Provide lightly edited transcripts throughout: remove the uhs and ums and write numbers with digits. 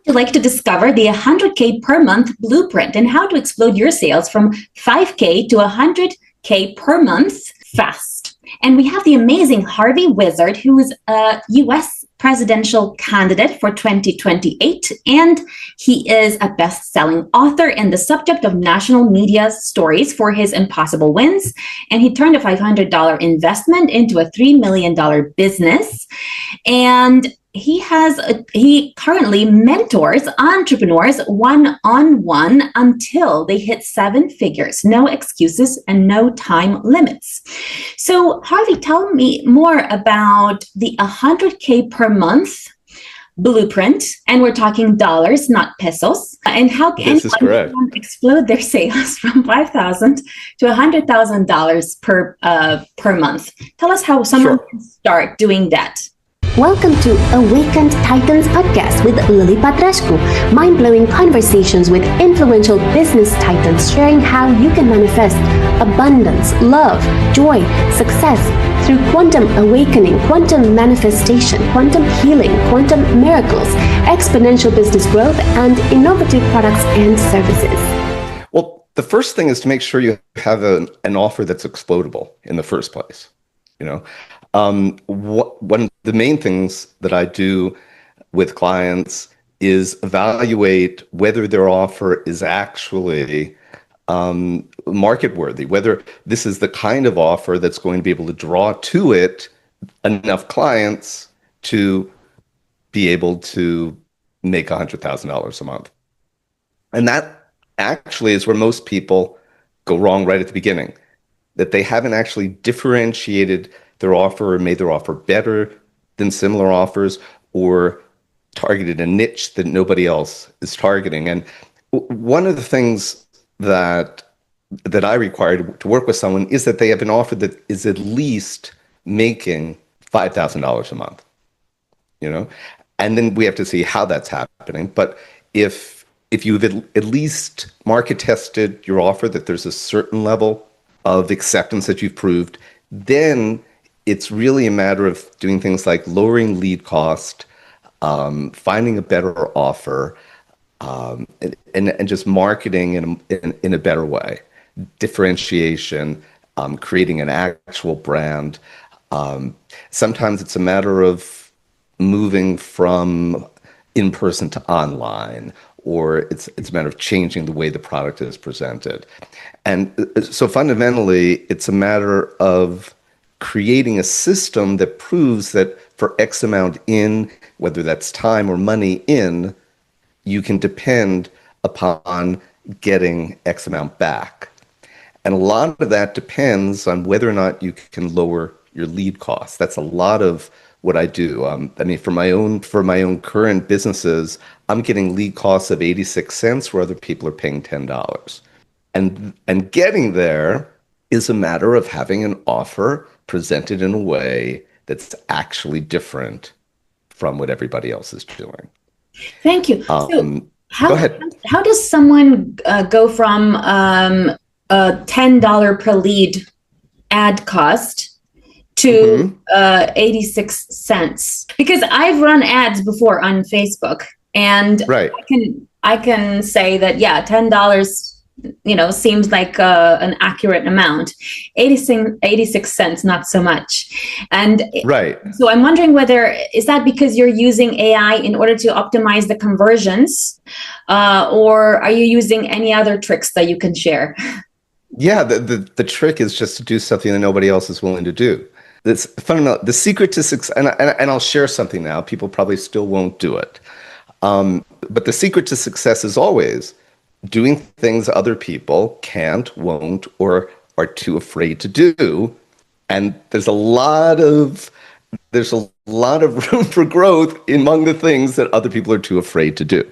You'd like to discover the 100K per month blueprint and how to explode your sales from 5K to 100K per month fast. And we have the amazing Harvey Wizard, who is a US presidential candidate for 2028, and he is a best-selling author and the subject of national media stories for his impossible wins. And he turned a $500 investment into a $3 million business. And he currently mentors entrepreneurs one-on-one until they hit 7 figures. No excuses and no time limits. So Harvey, tell me more about the 100K per month blueprint, and we're talking dollars, not pesos, and how can anyone explode their sales from $5,000 to $100,000 per month. Tell us how someone can start doing that. Welcome to Awakened Titans podcast with Lily Patrascu. Mind-blowing conversations with influential business titans sharing how you can manifest abundance, love, joy, success through quantum awakening, quantum manifestation, quantum healing, quantum miracles, exponential business growth, and innovative products and services. Well, the first thing is to make sure you have an offer that's explodable in the first place. One of the main things that I do with clients is evaluate whether their offer is actually market worthy, whether this is the kind of offer that's going to be able to draw to it enough clients to be able to make $100,000 a month. And that actually is where most people go wrong right at the beginning, that they haven't actually differentiated their offer or made their offer better than similar offers, or targeted a niche that nobody else is targeting. And one of the things that I require to work with someone is that they have an offer that is at least making $5,000 a month, and then we have to see how that's happening. But if you've at least market tested your offer, that there's a certain level of acceptance that you've proved, then it's really a matter of doing things like lowering lead cost, finding a better offer, and just marketing in a better way. Differentiation, creating an actual brand. Sometimes it's a matter of moving from in-person to online, or it's a matter of changing the way the product is presented. And so fundamentally, it's a matter of creating a system that proves that for X amount in, whether that's time or money in, you can depend upon getting X amount back. And a lot of that depends on whether or not you can lower your lead costs. That's a lot of what I do. For my own current businesses, I'm getting lead costs of 86 cents where other people are paying $10. And getting there is a matter of having an offer presented in a way that's actually different from what everybody else is doing. Thank you. Go ahead. How does someone go from a $10 per lead ad cost to 86 cents? Because I've run ads before on Facebook, and I can say that, $10 seems like an accurate amount. 86 cents, not so much. And so I'm wondering is that because you're using AI in order to optimize the conversions, or are you using any other tricks that you can share? Yeah, the trick is just to do something that nobody else is willing to do. That's fundamental. The secret to success, and I'll share something now. People probably still won't do it. But the secret to success is always doing things other people can't, won't, or are too afraid to do. And there's a lot of room for growth among the things that other people are too afraid to do.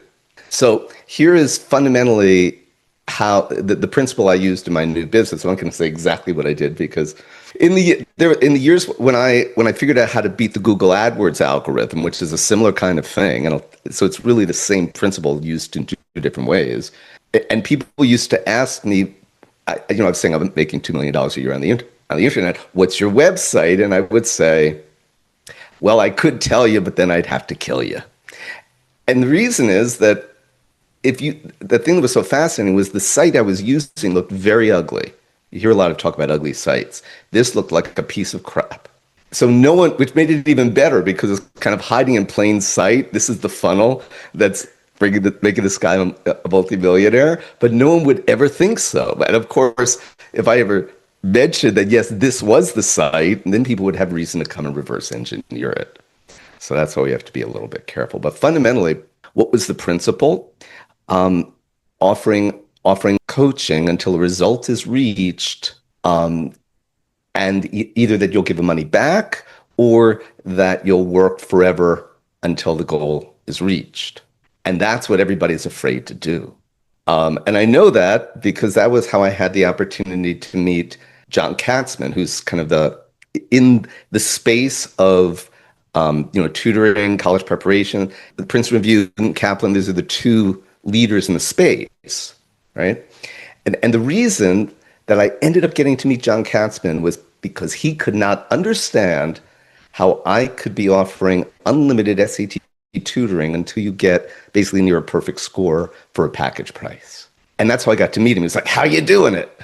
So here is fundamentally how the principle I used in my new business. I'm not going to say exactly what I did, because in the years when I figured out how to beat the Google AdWords algorithm, which is a similar kind of thing, and so it's really the same principle used in two different ways. And people used to ask me, I was saying I'm making $2 million a year on the internet. What's your website? And I would say, well, I could tell you, but then I'd have to kill you. And the reason is that the thing that was so fascinating was the site I was using looked very ugly. You hear a lot of talk about ugly sites. This looked like a piece of crap. So no one, which made it even better because it's kind of hiding in plain sight. This is the funnel that's making this guy a multimillionaire, but no one would ever think so. And of course, if I ever mentioned that, yes, this was the site, then people would have reason to come and reverse engineer it. So that's why we have to be a little bit careful. But fundamentally, what was the principle? Offering coaching until a result is reached, and either that you'll give the money back or that you'll work forever until the goal is reached. And that's what everybody's afraid to do. And I know that because that was how I had the opportunity to meet John Katzman, who's kind of in the space of tutoring, college preparation. The Princeton Review and Kaplan, these are the two leaders in the space, right? And the reason that I ended up getting to meet John Katzman was because he could not understand how I could be offering unlimited SAT tutoring until you get basically near a perfect score for a package price. And that's how I got to meet him. He's like, how you doing it?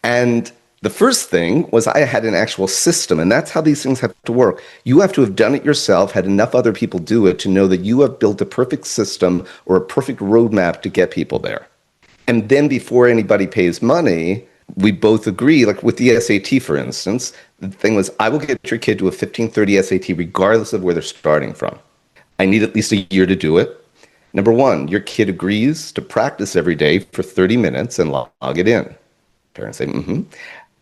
And the first thing was I had an actual system, and that's how these things have to work. You have to have done it yourself, had enough other people do it to know that you have built a perfect system or a perfect roadmap to get people there. And then before anybody pays money, we both agree, like with the SAT, for instance, the thing was, I will get your kid to a 1530 SAT regardless of where they're starting from. I need at least a year to do it. Number one, your kid agrees to practice every day for 30 minutes and log it in. Parents say, mm-hmm.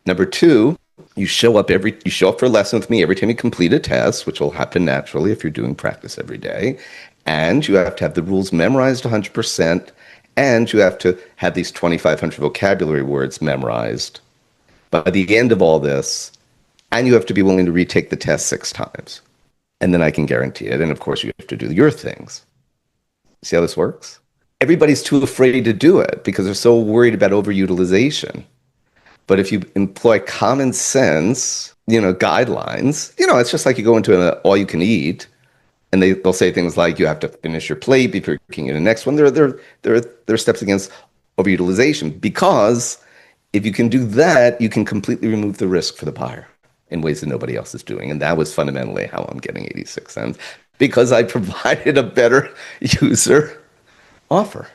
Number two, you show up for a lesson with me every time you complete a test, which will happen naturally if you're doing practice every day. And you have to have the rules memorized 100%. And you have to have these 2,500 vocabulary words memorized by the end of all this. And you have to be willing to retake the test 6 times. And then I can guarantee it. And of course, you have to do your things. See how this works? Everybody's too afraid to do it because they're so worried about overutilization. But if you employ common sense, guidelines, it's just like you go into an all-you-can-eat, and they'll say things like you have to finish your plate before you can get the next one. There are steps against overutilization because if you can do that, you can completely remove the risk for the buyer in ways that nobody else is doing. And that was fundamentally how I'm getting 86 cents because I provided a better user offer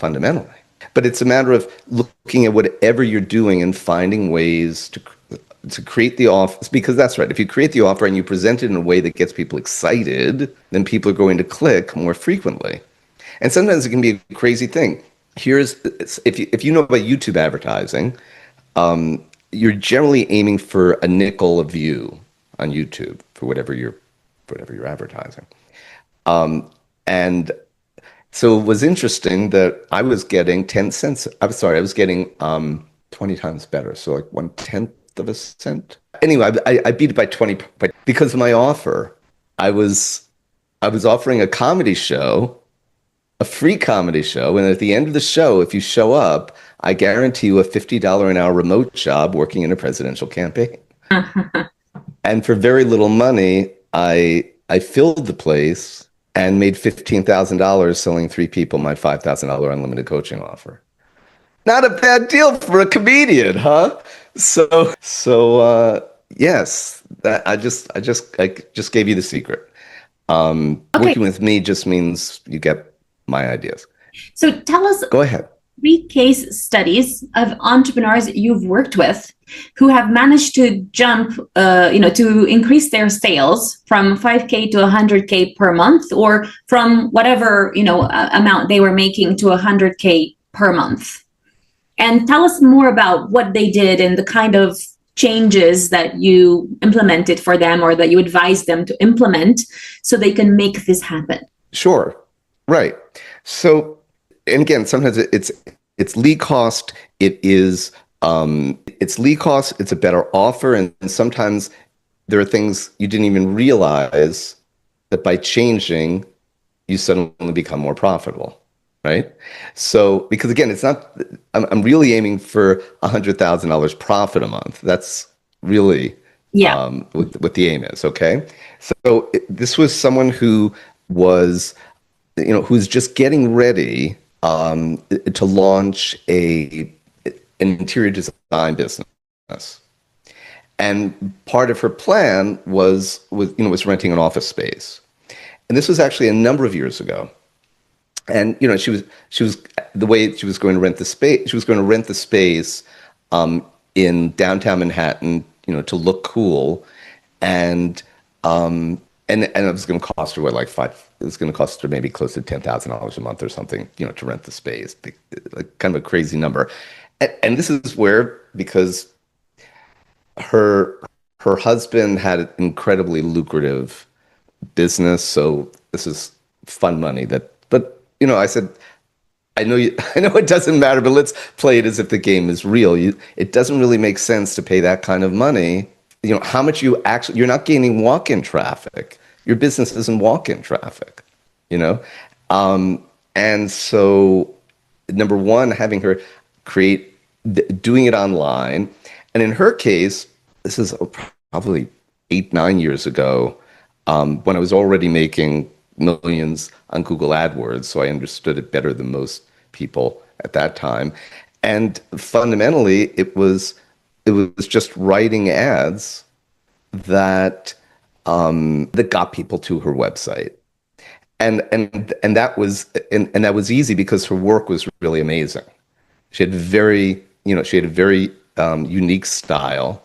fundamentally. But it's a matter of looking at whatever you're doing and finding ways to create the offer, because that's right. If you create the offer and you present it in a way that gets people excited, then people are going to click more frequently. And sometimes it can be a crazy thing. If you know about YouTube advertising, you're generally aiming for a nickel a view on YouTube for whatever you're advertising. And so it was interesting that I was getting 10 cents. I was getting 20 times better. So like 1/10 of a cent. Anyway, I beat it by 20 because of my offer. I was offering a comedy show, a free comedy show. And at the end of the show, if you show up, I guarantee you a $50 an hour remote job working in a presidential campaign. And for very little money, I filled the place and made $15,000 selling 3 people my $5,000 unlimited coaching offer. Not a bad deal for a comedian, huh? So yes, that I just gave you the secret. Okay. Working with me just means you get my ideas. So tell us. Go ahead. 3 case studies of entrepreneurs you've worked with who have managed to jump, to increase their sales from 5K to 100K per month, or from whatever, amount they were making to 100K per month. And tell us more about what they did and the kind of changes that you implemented for them or that you advised them to implement so they can make this happen. Sure. Right. So, and again, sometimes it's lead cost. It's lead cost. It's a better offer. And sometimes there are things you didn't even realize that by changing, you suddenly become more profitable. Right. So, because again, it's not, I'm really aiming for $100,000 profit a month. That's really what the aim is. Okay. So this was someone who was who's just getting ready to launch an interior design business. And part of her plan was renting an office space. And this was actually a number of years ago. And she was the way she was going to rent the space. She was going to rent the space in downtown Manhattan, to look cool, and it was going to cost her it was going to cost her maybe close to $10,000 a month or something, to rent the space, like kind of a crazy number. And this is where, because her husband had an incredibly lucrative business, so this is fun money but I said, I know it doesn't matter, but let's play it as if the game is real. It doesn't really make sense to pay that kind of money. How much you're not gaining walk-in traffic. Your business isn't walk-in traffic, and so number one, having her doing it online. And in her case, this is probably 8-9 years ago, when I was already making millions on Google AdWords, so I understood it better than most people at that time. And fundamentally, it was just writing ads that got people to her website, and that was easy because her work was really amazing. She had a very unique style,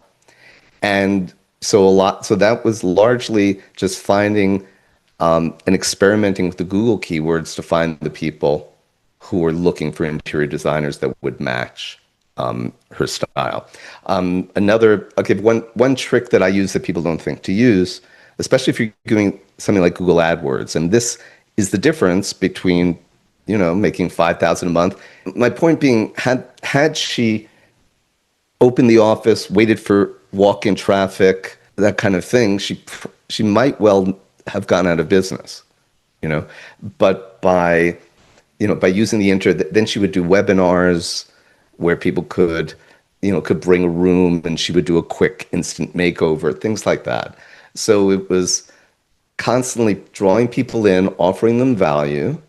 and so that was largely just finding and experimenting with the Google keywords to find the people who were looking for interior designers that would match her style. I'll give one trick that I use that people don't think to use, especially if you're doing something like Google AdWords. And this is the difference between, making $5,000 a month. My point being, had she opened the office, waited for walk-in traffic, that kind of thing, she might well have gone out of business, but by using the internet, then she would do webinars where people could bring a room, and she would do a quick instant makeover, things like that. So it was constantly drawing people in, offering them value,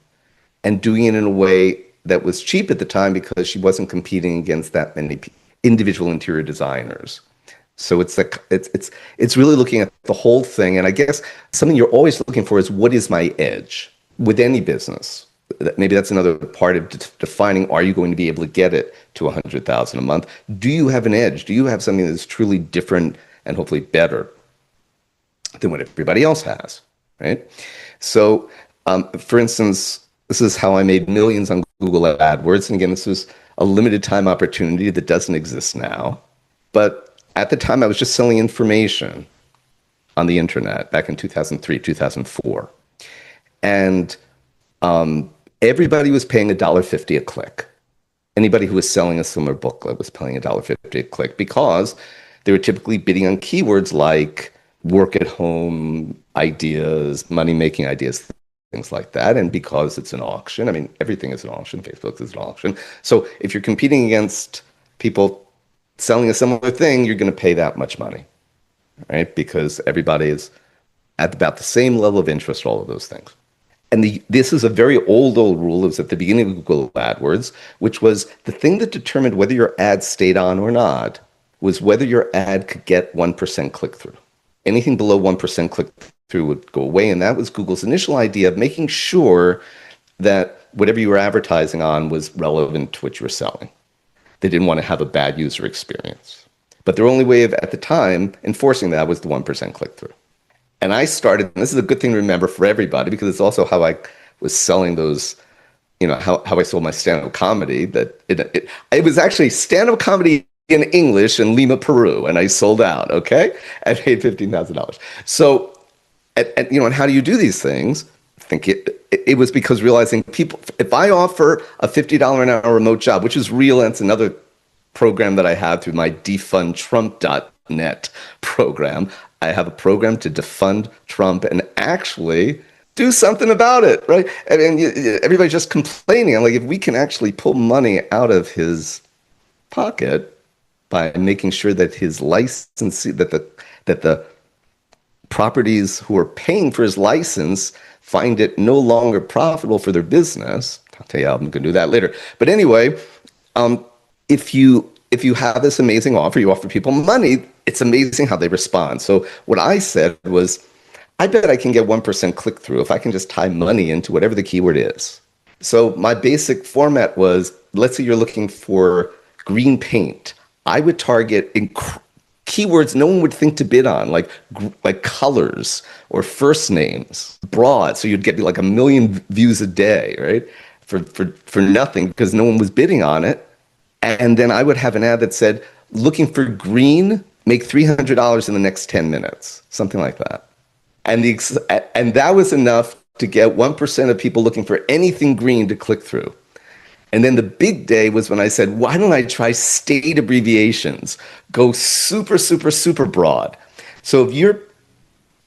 and doing it in a way that was cheap at the time because she wasn't competing against that many individual interior designers. So it's really looking at the whole thing. And I guess something you're always looking for is, what is my edge with any business? Maybe that's another part of defining, are you going to be able to get it to $100,000 a month? Do you have an edge? Do you have something that's truly different and hopefully better than what everybody else has, right? So, for instance, this is how I made millions on Google AdWords. And again, this was a limited time opportunity that doesn't exist now. But at the time, I was just selling information on the internet back in 2003, 2004. And everybody was paying $1.50 a click. Anybody who was selling a similar booklet was paying $1.50 a click, because they were typically bidding on keywords like work at home ideas, money-making ideas, things like that. And because it's an auction, I mean, everything is an auction. Facebook is an auction. So if you're competing against people selling a similar thing, you're going to pay that much money, right? Because everybody is at about the same level of interest, all of those things. And this is a very old rule. It was at the beginning of Google AdWords, which was the thing that determined whether your ad stayed on or not was whether your ad could get 1% click-through. Anything below 1% click-through would go away. And that was Google's initial idea of making sure that whatever you were advertising on was relevant to what you were selling. They didn't want to have a bad user experience. But their only way of, at the time, enforcing that was the 1% click-through. And I started, and this is a good thing to remember for everybody, because it's also how I was selling those, how I sold my stand-up comedy. That it was actually stand-up comedy in English in Lima, Peru, and I sold out, okay? I paid $15,000. So, and how do you do these things? I think it was because realizing people, if I offer a $50 an hour remote job, which is real, and it's another program that I have through my defundtrump.net program. I have a program to defund Trump and actually do something about it, right? I mean, everybody's just complaining. I'm like, if we can actually pull money out of his pocket by making sure that his licensee, that the properties who are paying for his license find it no longer profitable for their business. I'll tell you how I'm going to do that later. But anyway, if you have this amazing offer, you offer people money, it's amazing how they respond. So what I said was, I bet I can get 1% click through if I can just tie money into whatever the keyword is. So my basic format was, let's say you're looking for green paint. I would target keywords no one would think to bid on, like colors or first names, broad. So you'd get like 1 million views a day, right? For nothing, because no one was bidding on it. And then I would have an ad that said, looking for green, make $300 in the next 10 minutes, something like that. And that was enough to get 1% of people looking for anything green to click through. And then the big day was when I said, why don't I try state abbreviations? Go super, super, super broad. So if your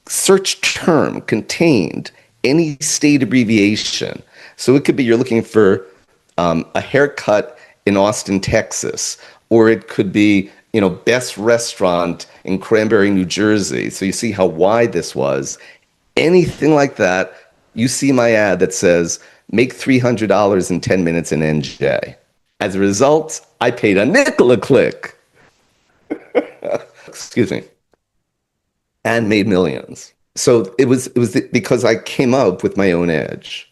search term contained any state abbreviation, so it could be you're looking for a haircut in Austin, Texas, or it could be, best restaurant in Cranberry, New Jersey. So you see how wide this was. Anything like that, you see my ad that says, make $300 in 10 minutes in NJ. As a result, I paid a nickel a click. Excuse me. And made millions. So it was because I came up with my own edge.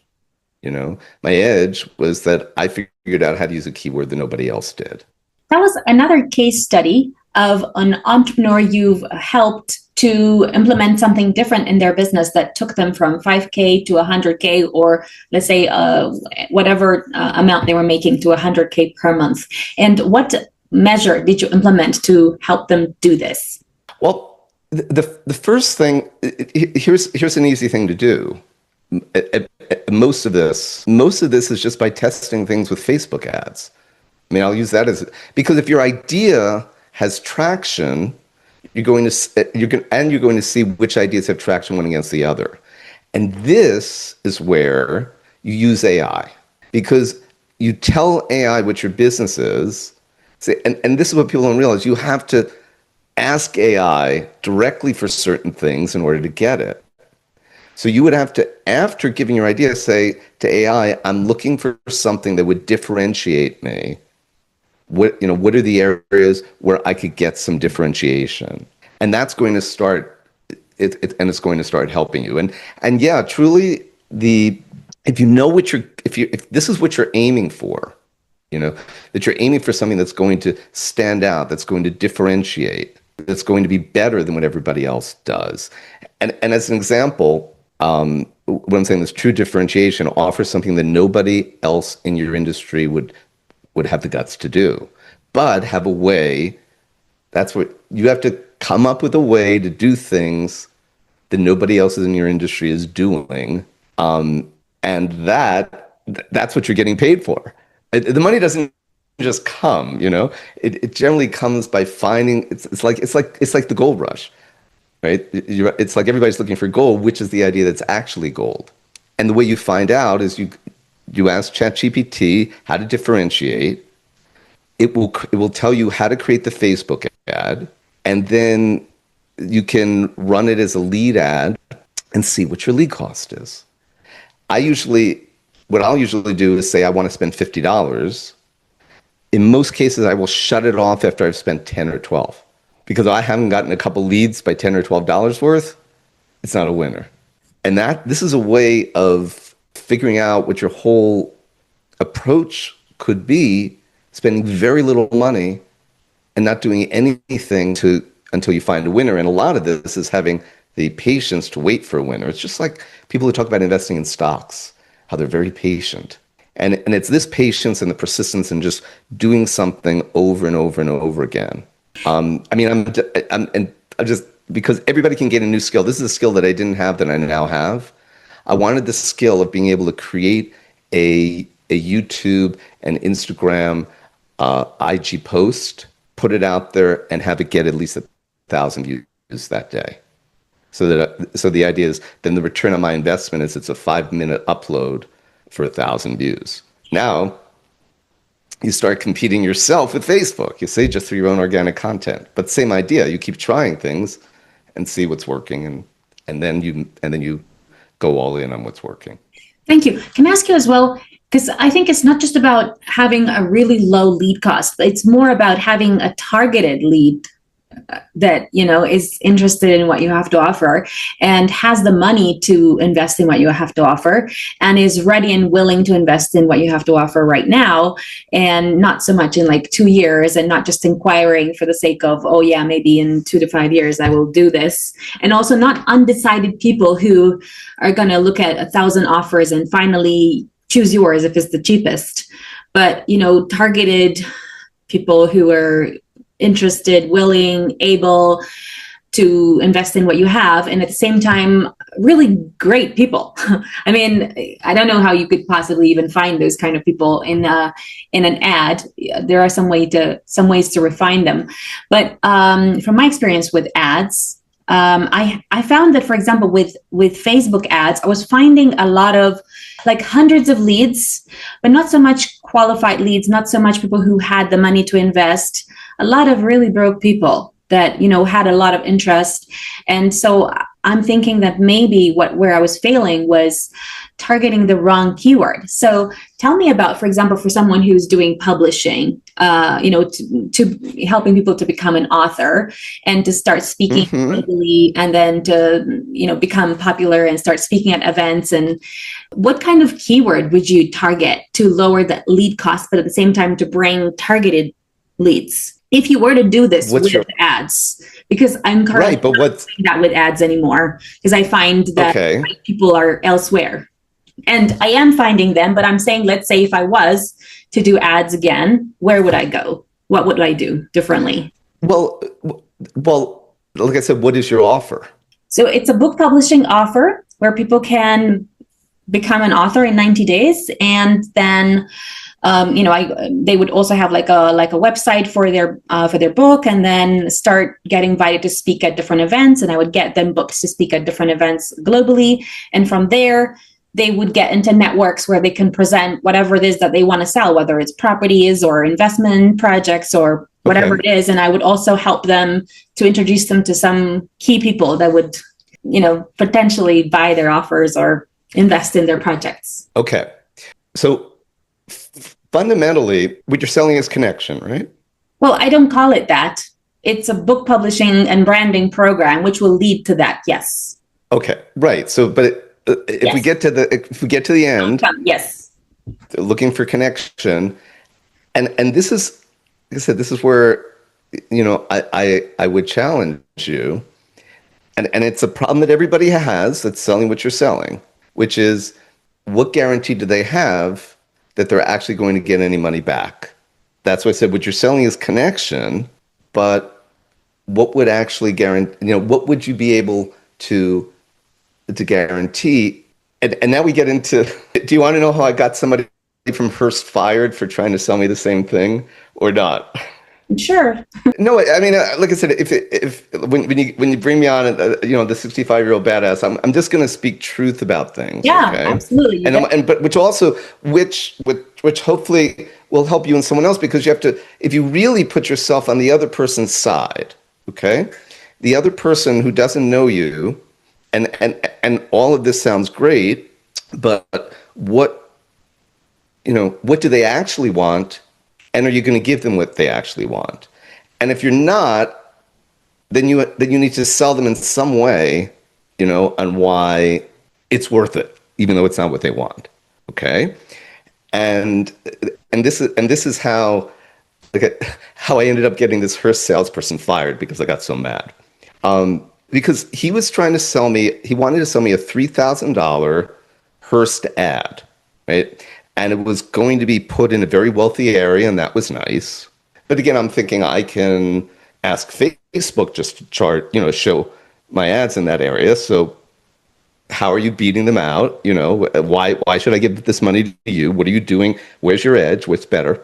My edge was that I figured out how to use a keyword that nobody else did. That was another case study of an entrepreneur you've helped to implement something different in their business that took them from 5K to 100K, or let's say whatever amount they were making to 100K per month. And what measure did you implement to help them do this? Well, the first thing, here's an easy thing to do. Most of this is just by testing things with Facebook ads. I mean, I'll use that because if your idea has traction, you're going to see which ideas have traction one against the other. And this is where you use AI, because you tell AI what your business is. And this is what people don't realize. You have to ask AI directly for certain things in order to get it. So you would have to, after giving your idea, say to AI, I'm looking for something that would differentiate me. What are the areas where I could get some differentiation? And that's going to start, it's going to start helping you. And yeah, truly, if this is what you're aiming for, that you're aiming for something that's going to stand out, that's going to differentiate, that's going to be better than what everybody else does. And as an example, what I'm saying is true differentiation, offer something that nobody else in your industry would have the guts to do, but have a way. That's what you have to come up with, a way to do things that nobody else in your industry is doing. And that's what you're getting paid for. The money doesn't just come, it generally comes by finding, it's like the gold rush, right? It's like everybody's looking for gold, which is the idea that's actually gold. And the way you find out is you ask ChatGPT how to differentiate. It will tell you how to create the Facebook ad, and then you can run it as a lead ad and see what your lead cost is. What I'll usually do is say I want to spend $50. In most cases, I will shut it off after I've spent 10 or 12, because I haven't gotten a couple leads by $10 or $12 worth. It's not a winner. And this is a way of figuring out what your whole approach could be, spending very little money and not doing anything until you find a winner. And a lot of this is having the patience to wait for a winner. It's just like people who talk about investing in stocks, how they're very patient. And it's this patience and the persistence and just doing something over and over and over again. I'm just, because everybody can get a new skill. This is a skill that I didn't have that I now have. I wanted the skill of being able to create a YouTube and Instagram IG post, put it out there, and have it get at least 1,000 views that day. So the idea is then the return on my investment is it's a 5-minute upload for 1,000 views. Now you start competing yourself with Facebook. You say just through your own organic content, but same idea. You keep trying things and see what's working, and and then you go all in on what's working. Thank you. Can I ask you as well, because I think it's not just about having a really low lead cost. It's more about having a targeted lead that, is interested in what you have to offer and has the money to invest in what you have to offer and is ready and willing to invest in what you have to offer right now, and not so much in like 2 years, and not just inquiring for the sake of, oh yeah, maybe in 2 to 5 years I will do this. And also not undecided people who are going to look at 1,000 offers and finally choose yours if it's the cheapest, but targeted people who are interested, willing, able to invest in what you have, and at the same time, really great people. I mean, I don't know how you could possibly even find those kind of people in an ad. There are some ways to refine them, but from my experience with ads, I found that, for example, with Facebook ads, I was finding a lot of like hundreds of leads, but not so much qualified leads, not so much people who had the money to invest. A lot of really broke people that, had a lot of interest. And so I'm thinking that maybe where I was failing was targeting the wrong keyword. So tell me about, for example, for someone who's doing publishing, to helping people to become an author and to start speaking legally, and then to, become popular and start speaking at events. And what kind of keyword would you target to lower the lead cost, but at the same time to bring targeted leads? If you were to do this with ads, because I'm currently not doing that with ads anymore, because I find that people are elsewhere. And I am finding them, but I'm saying, let's say if I was to do ads again, where would I go? What would I do differently? Well, like I said, what is your offer? So it's a book publishing offer where people can become an author in 90 days, and then they would also have like a website for their book, and then start getting invited to speak at different events. And I would get them books to speak at different events globally. And from there, they would get into networks where they can present whatever it is that they want to sell, whether it's properties or investment projects or whatever it is. And I would also help them to introduce them to some key people that would, potentially buy their offers or invest in their projects. Okay. So fundamentally, what you're selling is connection, right? Well, I don't call it that. It's a book publishing and branding program, which will lead to that. Yes. Okay. Right. So, but if we get to the end, yes, looking for connection, and this is, like I said, this is where, I would challenge you, and it's a problem that everybody has that's selling what you're selling, which is, what guarantee do they have that they're actually going to get any money back? That's why I said what you're selling is connection, but what would actually guarantee, what would you be able to guarantee? And now we get into, do you want to know how I got somebody from Hearst fired for trying to sell me the same thing or not? Sure. No, I mean, like I said, when you bring me on, the 65-year-old badass, I'm just going to speak truth about things. Yeah, okay? Absolutely. But which hopefully will help you and someone else, because you have to, if you really put yourself on the other person's side, okay, the other person who doesn't know you, and all of this sounds great, but what do they actually want? And are you going to give them what they actually want? And if you're not, then you need to sell them in some way, on why it's worth it, even though it's not what they want. Okay, and this is how I ended up getting this Hearst salesperson fired, because I got so mad. Because he was trying to sell me, he wanted to sell me a $3,000 Hearst ad, right? And it was going to be put in a very wealthy area, and that was nice. But again, I'm thinking I can ask Facebook just to show my ads in that area. So how are you beating them out? Why should I give this money to you? What are you doing? Where's your edge? What's better?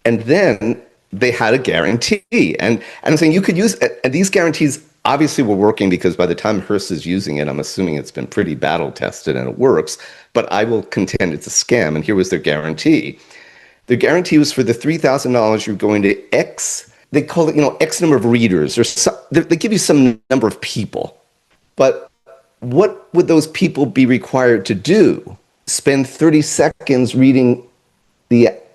And then they had a guarantee. And I'm saying you could use, and these guarantees obviously were working, because by the time Hearst is using it, I'm assuming it's been pretty battle tested and it works, but I will contend it's a scam. And here was their guarantee. The guarantee was for the $3,000, you're going to X, they call it, X number of readers, or they give you some number of people. But what would those people be required to do? Spend 30 seconds reading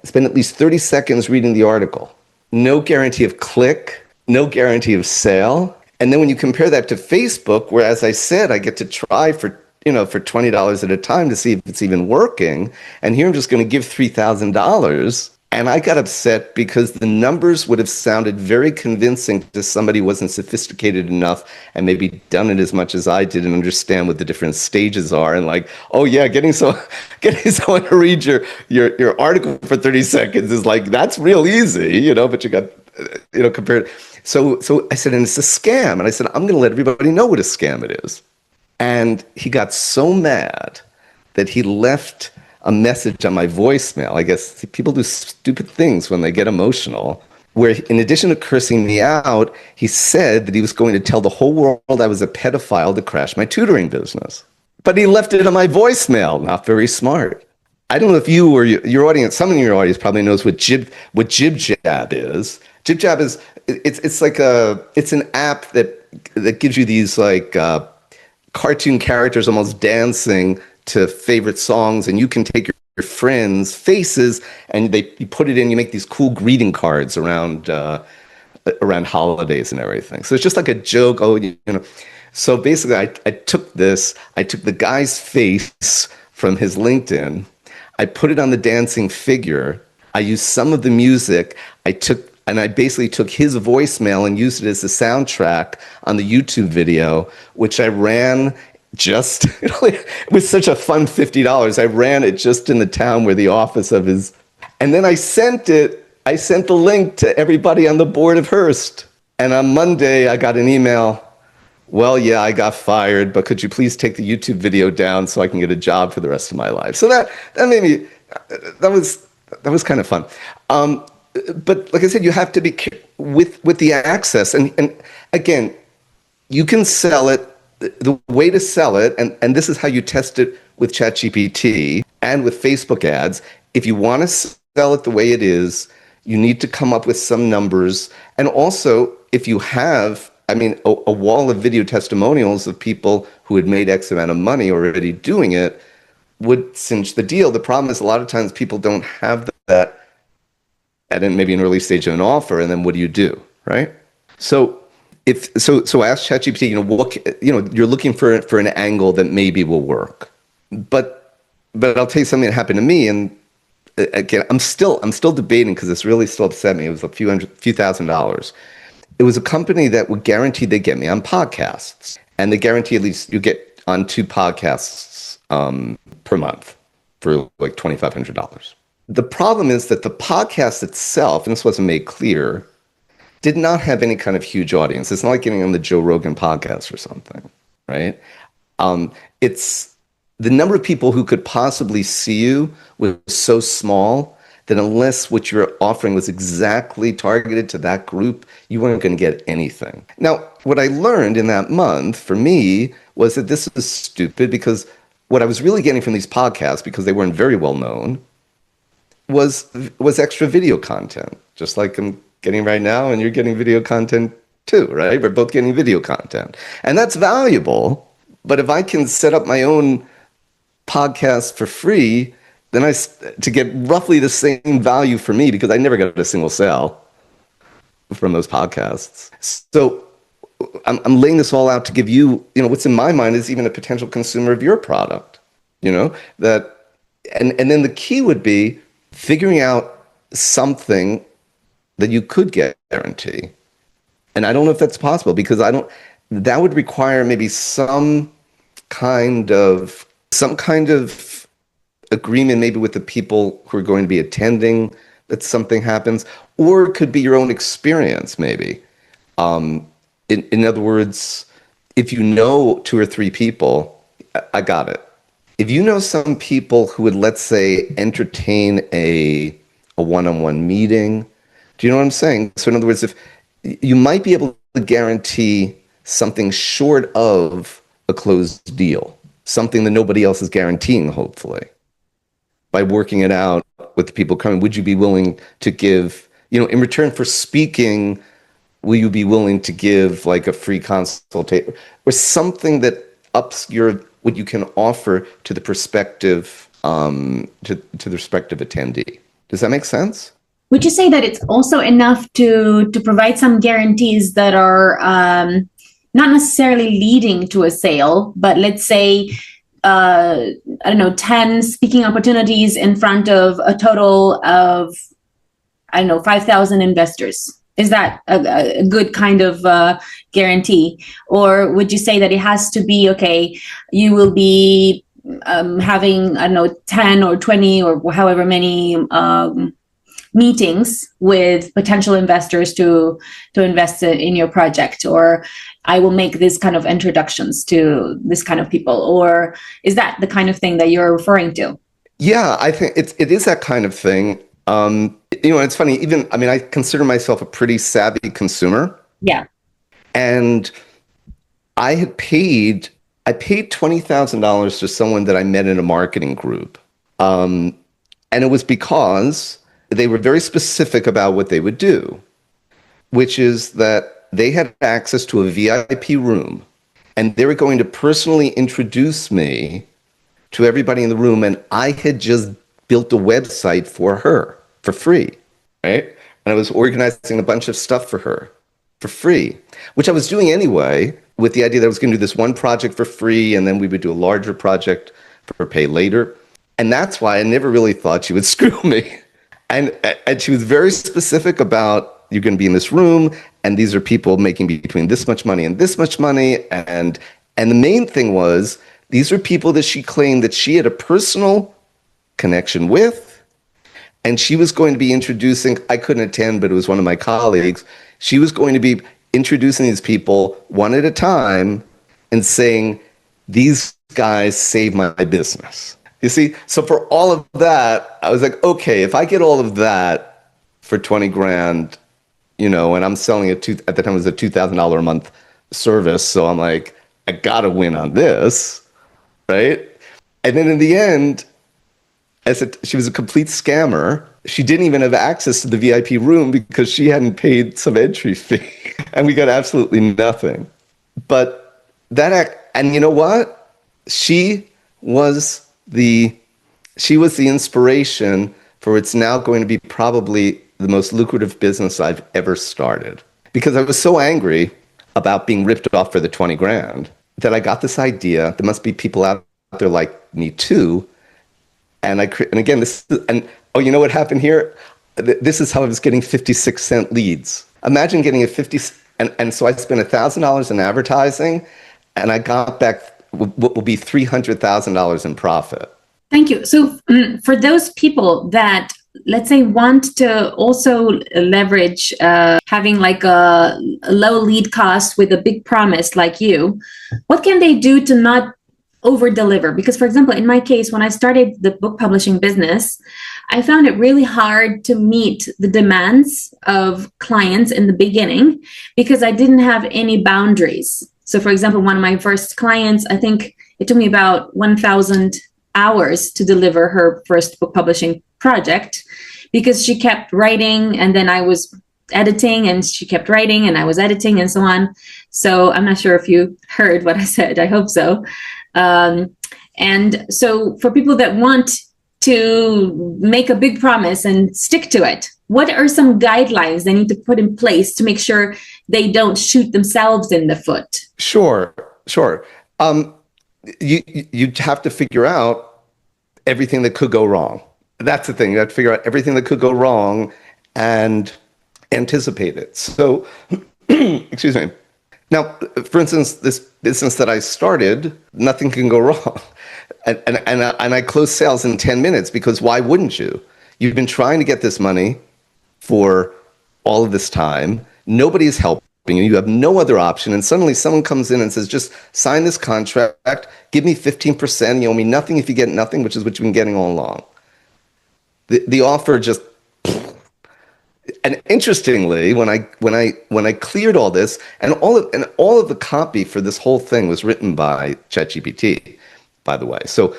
spend at least 30 seconds reading the article. No guarantee of click, no guarantee of sale. And then when you compare that to Facebook, where, as I said, I get to try for $20 at a time to see if it's even working. And here I'm just going to give $3,000. And I got upset because the numbers would have sounded very convincing to somebody who wasn't sophisticated enough and maybe done it as much as I did and understand what the different stages are. And like, oh yeah, getting someone to read your article for 30 seconds is like, that's real easy, but you got, compared. So I said, and it's a scam. And I said, I'm going to let everybody know what a scam it is. And he got so mad that he left a message on my voicemail. I guess people do stupid things when they get emotional, where in addition to cursing me out, he said that he was going to tell the whole world I was a pedophile to crash my tutoring business. But he left it on my voicemail. Not very smart. I don't know if you or your audience, someone in your audience probably knows what Jib Jab is. Jib Jab is, it's an app that gives you these like cartoon characters almost dancing to favorite songs, and you can take your friends' faces and you put it in. You make these cool greeting cards around holidays and everything. So it's just like a joke. So basically, I took the guy's face from his LinkedIn. I put it on the dancing figure. I used some of the music. I basically took his voicemail and used it as a soundtrack on the YouTube video, which I ran it was such a fun $50. I ran it just in the town where the office of his, and then I sent the link to everybody on the board of Hearst. And on Monday, I got an email. Well, yeah, I got fired, but could you please take the YouTube video down so I can get a job for the rest of my life? So that made me, that was kind of fun. But like I said, you have to be with the access. And again, you can sell it. The way to sell it, and this is how you test it with ChatGPT and with Facebook ads. If you want to sell it the way it is, you need to come up with some numbers. And also, if you have, a wall of video testimonials of people who had made X amount of money already doing it would cinch the deal. The problem is a lot of times people don't have that at maybe an early stage of an offer, and then what do you do, right? So ask ChatGPT, you're looking for an angle that maybe will work. But I'll tell you something that happened to me, and again, I'm still debating because this really still upset me. It was a few $1,000. It was a company that would guarantee they get me on podcasts, and they guarantee at least you get on 2 podcasts per month for like $2,500. The problem is that the podcast itself, and this wasn't made clear, did not have any kind of huge audience. It's not like getting on the Joe Rogan podcast or something, right? It's the number of people who could possibly see you was so small that unless what you're offering was exactly targeted to that group, you weren't going to get anything. Now, what I learned in that month for me was that this is stupid, because what I was really getting from these podcasts, because they weren't very well known, was extra video content, just like I'm getting right now, and you're getting video content too, right? We're both getting video content. And that's valuable. But if I can set up my own podcast for free, then to get roughly the same value for me, because I never got a single sale from those podcasts. So I'm laying this all out to give you, what's in my mind is even a potential consumer of your product, that, and then the key would be figuring out something that you could guarantee. And I don't know if that's possible, because that would require maybe some kind of agreement maybe with the people who are going to be attending that something happens, or it could be your own experience maybe. In other words, if you know 2 or 3 people, I got it. If you know some people who would, let's say, entertain a one-on-one meeting, do you know what I'm saying? So in other words, if you might be able to guarantee something short of a closed deal, something that nobody else is guaranteeing, hopefully, by working it out with the people coming. Would you be willing to give, in return for speaking, will you be willing to give like a free consultation or something that ups what you can offer to the prospective to the prospective attendee. Does that make sense? Would you say that it's also enough to provide some guarantees that are not necessarily leading to a sale, but let's say, I don't know, 10 speaking opportunities in front of a total of, I don't know, 5,000 investors? Is that a good kind of guarantee? Or would you say that it has to be, okay, you will be having, I don't know, 10 or 20 or however many meetings with potential investors to invest in your project, or I will make this kind of introductions to this kind of people? Or is that the kind of thing that you're referring to? Yeah, I think it is that kind of thing. It's funny, I consider myself a pretty savvy consumer. Yeah. And I paid $20,000 to someone that I met in a marketing group. And it was because they were very specific about what they would do, which is that they had access to a VIP room and they were going to personally introduce me to everybody in the room. And I had just built a website for her for free, right? And I was organizing a bunch of stuff for her for free, which I was doing anyway, with the idea that I was going to do this one project for free, and then we would do a larger project for pay later. And that's why I never really thought she would screw me. And she was very specific about, you're going to be in this room, and these are people making between this much money and this much money. And the main thing was, these are people that she claimed that she had a personal connection with. And she was going to be introducing, I couldn't attend, but it was one of my colleagues. She was going to be introducing these people one at a time and saying, these guys saved my business. You see, so for all of that, I was like, okay, if I get all of that for 20 grand, and I'm selling at the time it was a $2,000 a month service. So I'm like, I gotta win on this, right? And then in the end, she was a complete scammer. She didn't even have access to the VIP room because she hadn't paid some entry fee, and we got absolutely nothing. But and you know what? She was the inspiration for it's now going to be probably the most lucrative business I've ever started. Because I was so angry about being ripped off for the 20 grand that I got this idea. There must be people out there like me too. And again, you know what happened here? This is how I was getting 56-cent leads. Imagine getting a 50, and so I spent $1,000 in advertising, and I got back what will be $300,000 in profit. Thank you. So for those people that, let's say, want to also leverage having like a low lead cost with a big promise like you, what can they do to not over deliver? Because, for example, in my case, when I started the book publishing business, I found it really hard to meet the demands of clients in the beginning because I didn't have any boundaries. So, for example, one of my first clients, I think it took me about 1,000 hours to deliver her first book publishing project because she kept writing and then I was editing and she kept writing and I was editing and so on. So I'm not sure if you heard what I said. I hope so. And so for people that want to make a big promise and stick to it, what are some guidelines they need to put in place to make sure they don't shoot themselves in the foot? Sure. You have to figure out everything that could go wrong. That's the thing. You have to figure out everything that could go wrong and anticipate it. So, excuse me. Now, for instance, this business that I started, nothing can go wrong. And I closed sales in 10 minutes because why wouldn't you? You've been trying to get this money for all of this time. Nobody's helping you. You have no other option. And suddenly someone comes in and says, just sign this contract, give me 15%. You owe me nothing if you get nothing, which is what you've been getting all along. The offer just... And interestingly, when I cleared all this, and all of the copy for this whole thing was written by ChatGPT, by the way. So,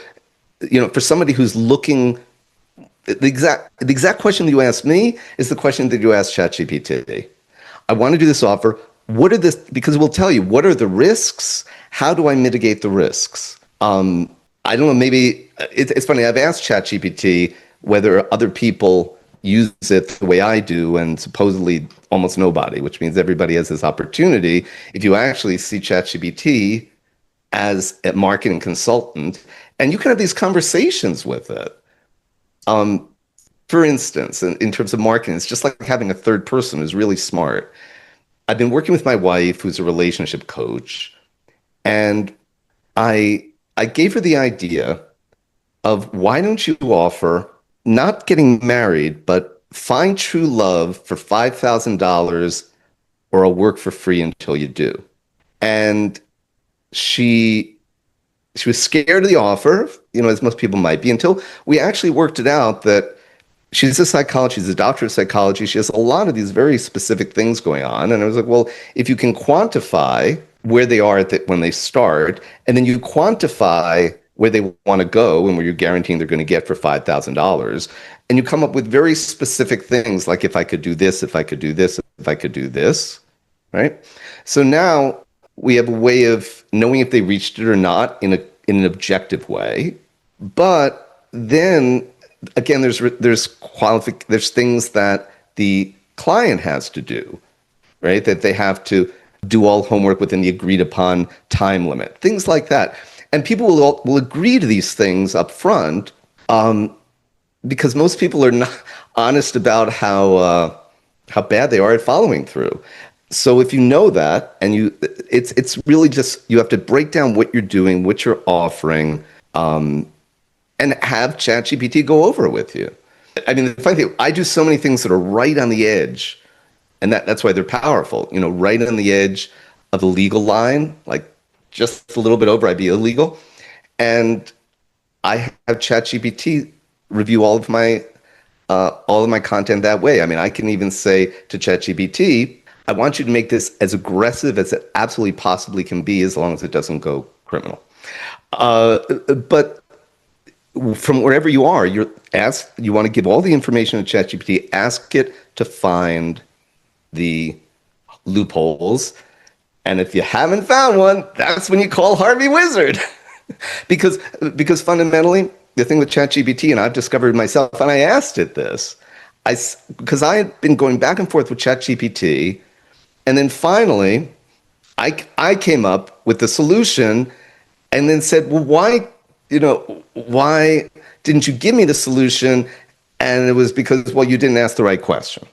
for somebody who's looking, the exact question that you asked me is the question that you asked ChatGPT. I want to do this offer. because we'll tell you, what are the risks? How do I mitigate the risks? I don't know, maybe it's funny. I've asked ChatGPT whether other people use it the way I do, and supposedly almost nobody, which means everybody has this opportunity. If you actually see ChatGPT as a marketing consultant, and you can have these conversations with it. For instance, in terms of marketing, it's just like having a third person who's really smart. I've been working with my wife, who's a relationship coach, and I gave her the idea of, why don't you offer not getting married, but find true love for $5,000, or I'll work for free until you do. And she was scared of the offer, as most people might be, until we actually worked it out that she's a doctor of psychology. She has a lot of these very specific things going on. And I was like, well, if you can quantify where they are when they start, and then you quantify where they want to go and where you're guaranteeing they're going to get for $5,000, and you come up with very specific things like, if I could do this, if I could do this, if I could do this, right? So now we have a way of knowing if they reached it or not in an objective way. But then again, there's things that the client has to do, right? That they have to do all homework within the agreed upon time limit, things like that. And people will agree to these things up front, because most people are not honest about how bad they are at following through. So if you know that, and it's really just, you have to break down what you're doing, what you're offering, and have ChatGPT go over it with you. I mean, the funny thing, I do so many things that are right on the edge, and that's why they're powerful. Right on the edge of the legal line, like just a little bit over, I'd be illegal. And I have ChatGPT review all of my content that way. I mean, I can even say to ChatGPT, I want you to make this as aggressive as it absolutely possibly can be, as long as it doesn't go criminal. But from wherever you are, you want to give all the information to ChatGPT, ask it to find the loopholes. And if you haven't found one, that's when you call Harvey Wizard. because fundamentally, the thing with ChatGPT, and I've discovered myself, and I asked it this, because I had been going back and forth with ChatGPT, and then finally, I came up with the solution, and then said, well, why didn't you give me the solution? And it was because, well, you didn't ask the right question.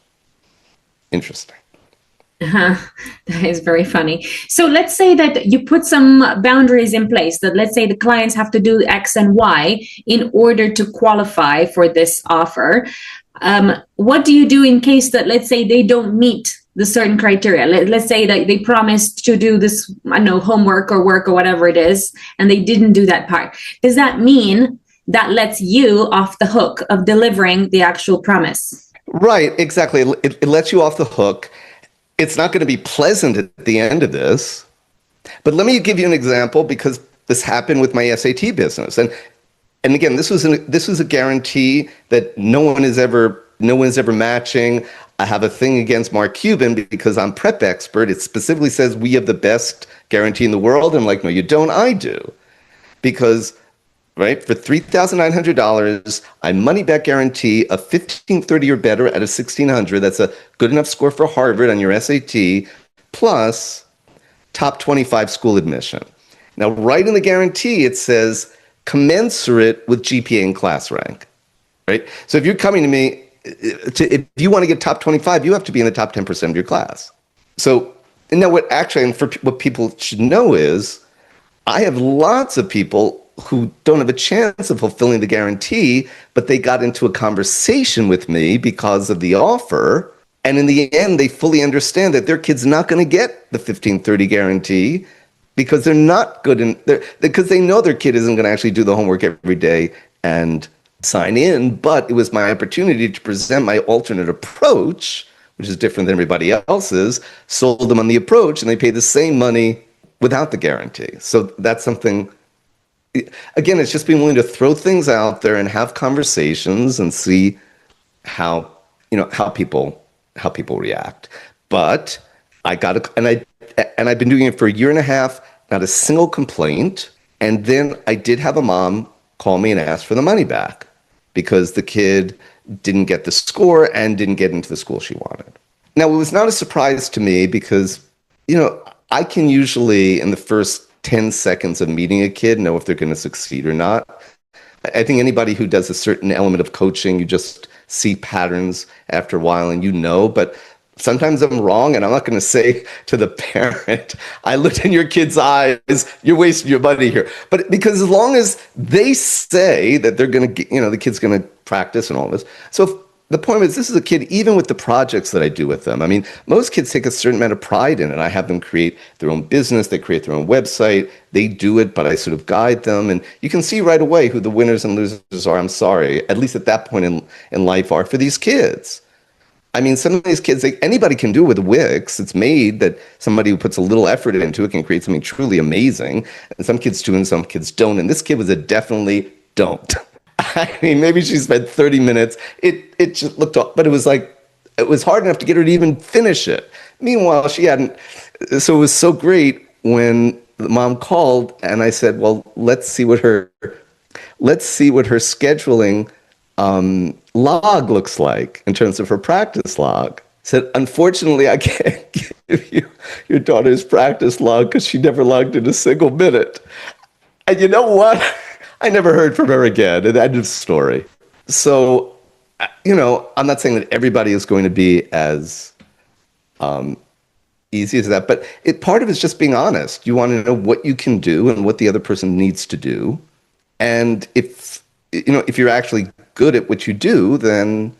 Interesting. That is very funny. So let's say that you put some boundaries in place, that let's say the clients have to do X and Y in order to qualify for this offer. What do you do in case that, let's say, they don't meet the certain criteria? Let's say that they promised to do this, I don't know, homework or work or whatever it is, and they didn't do that part. Does that mean that lets you off the hook of delivering the actual promise? Right, exactly. It lets you off the hook. It's not going to be pleasant at the end of this. But let me give you an example, because this happened with my SAT business. And again, this was a guarantee that no one is ever matching. I have a thing against Mark Cuban because I'm prep expert. It specifically says we have the best guarantee in the world. And I'm like, no, you don't. I do. Because, right, for $3,900, I money back guarantee a 1530 or better at a 1600. That's a good enough score for Harvard on your SAT, plus top 25 school admission. Now, right in the guarantee, it says commensurate with GPA and class rank, right? So if you're coming to me, if you want to get top 25, you have to be in the top 10% of your class. So now what people should know is, I have lots of people who don't have a chance of fulfilling the guarantee, but they got into a conversation with me because of the offer. And in the end, they fully understand that their kid's not going to get the 1530 guarantee because they're not good because they know their kid isn't going to actually do the homework every day and sign in. But it was my opportunity to present my alternate approach, which is different than everybody else's, sold them on the approach, and they paid the same money without the guarantee. So that's something. Again, it's just being willing to throw things out there and have conversations and see how people react. But And I've been doing it for a year and a half, not a single complaint. And then I did have a mom call me and ask for the money back because the kid didn't get the score and didn't get into the school she wanted. Now, it was not a surprise to me because, I can usually, in the first 10 seconds of meeting a kid, know if they're going to succeed or not. I think anybody who does a certain element of coaching, you just see patterns after a while and but sometimes I'm wrong, and I'm not going to say to the parent, I looked in your kid's eyes, you're wasting your money here. But because as long as they say that they're going to, the kid's going to practice and all this. So the point is, this is a kid, even with the projects that I do with them. I mean, most kids take a certain amount of pride in it. I have them create their own business. They create their own website. They do it, but I sort of guide them. And you can see right away who the winners and losers are, I'm sorry, at least at that point in life, are for these kids. I mean, some of these kids, anybody can do it with Wix. It's made that somebody who puts a little effort into it can create something truly amazing. And some kids do and some kids don't. And this kid was a definitely don't. I mean, maybe she spent 30 minutes. It just looked off, but it was hard enough to get her to even finish it. Meanwhile, she hadn't. So it was so great when the mom called and I said, well, let's see what her scheduling log looks like in terms of her practice log. Said, unfortunately, I can't give you your daughter's practice log because she never logged in a single minute. And you know what? I never heard from her again. And end of story. So, I'm not saying that everybody is going to be as easy as that, but part of it is just being honest. You want to know what you can do and what the other person needs to do. And if you're actually good at what you do, then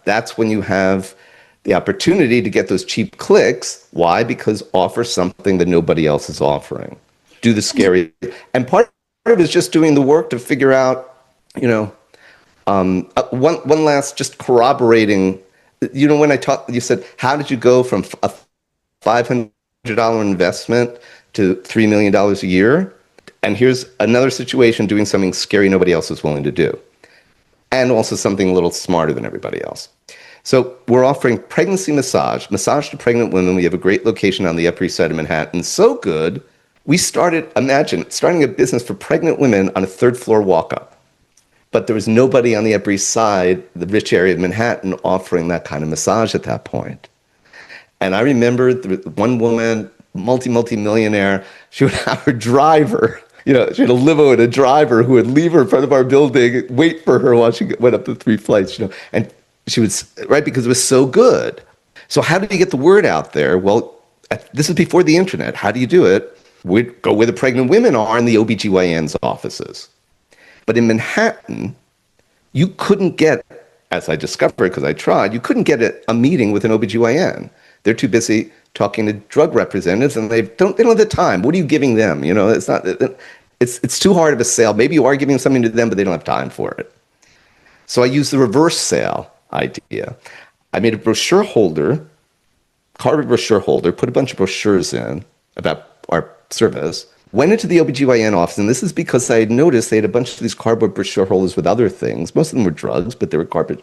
that's when you have the opportunity to get those cheap clicks. Why? Because offer something that nobody else is offering. Do the scary. And part of it is just doing the work to figure out, one last, just corroborating, when I talked, you said, how did you go from a $500 investment to $3 million a year? And here's another situation doing something scary nobody else is willing to do. And also something a little smarter than everybody else. So we're offering pregnancy massage to pregnant women. We have a great location on the Upper East Side of Manhattan. So good, we starting a business for pregnant women on a third floor walk-up. But there was nobody on the Upper East Side, the rich area of Manhattan, offering that kind of massage at that point. And I remember one woman, multimillionaire, she would have her driver, she had a limo and a driver who would leave her in front of our building, wait for her while she went up the 3 flights, and she would, right, because it was so good. So how do you get the word out there? Well, this is before the internet. How do you do it? We'd go where the pregnant women are in the OBGYN's offices. But in Manhattan, you couldn't get, as I discovered because I tried, you couldn't get a meeting with an OBGYN. They're too busy talking to drug representatives, and they don't have the time. What are you giving them? It's too hard of a sale. Maybe you are giving something to them, but they don't have time for it. So I used the reverse sale idea. I made a brochure holder, cardboard brochure holder, put a bunch of brochures in about our service, went into the OBGYN office, and this is because I had noticed they had a bunch of these cardboard brochure holders with other things. Most of them were drugs, but they were cardboard,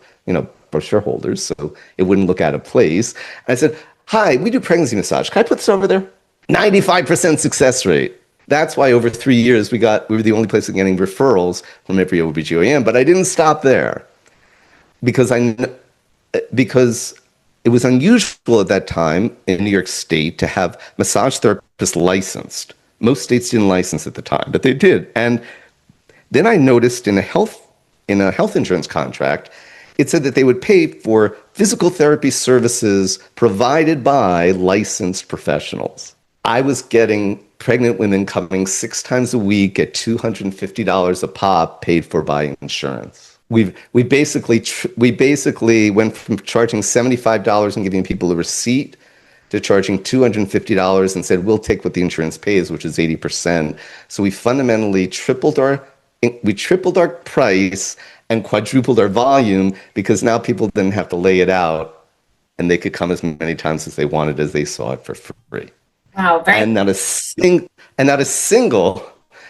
brochure holders, so it wouldn't look out of place. And I said, hi, we do pregnancy massage. Can I put this over there? 95% success rate. That's why over 3 years we were the only place getting referrals from every OBGYN, but I didn't stop there because it was unusual at that time in New York State to have massage therapists licensed. Most states didn't license at the time, but they did. And then I noticed in a health insurance contract, it said that they would pay for physical therapy services provided by licensed professionals. I was getting pregnant women coming 6 times a week at $250 a pop, paid for by insurance. We basically went from charging $75 and giving people a receipt to charging $250 and said, we'll take what the insurance pays, which is 80%. So we fundamentally tripled our price and quadrupled our volume because now people didn't have to lay it out and they could come as many times as they wanted as they saw it for free. Wow, right. And not a single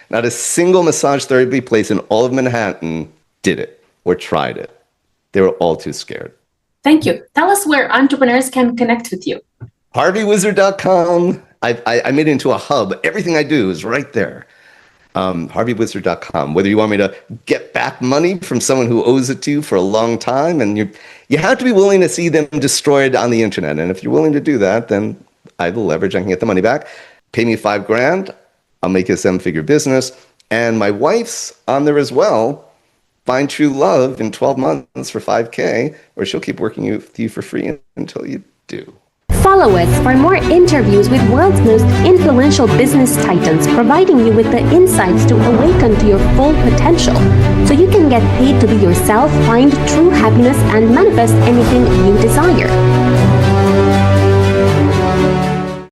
massage therapy place in all of Manhattan did it or tried it. They were all too scared. Thank you. Tell us where entrepreneurs can connect with you. HarveyWizard.com. I made it into a hub. Everything I do is right there. HarveyWizard.com. Whether you want me to get back money from someone who owes it to you for a long time, and you have to be willing to see them destroyed on the internet. And if you're willing to do that, then I have the leverage. I can get the money back. Pay me $5,000. I'll make a 7-figure business. And my wife's on there as well. Find true love in 12 months for $5,000, or she'll keep working with you for free until you do. Follow us for more interviews with world's most influential business titans, providing you with the insights to awaken to your full potential so you can get paid to be yourself, find true happiness, and manifest anything you desire.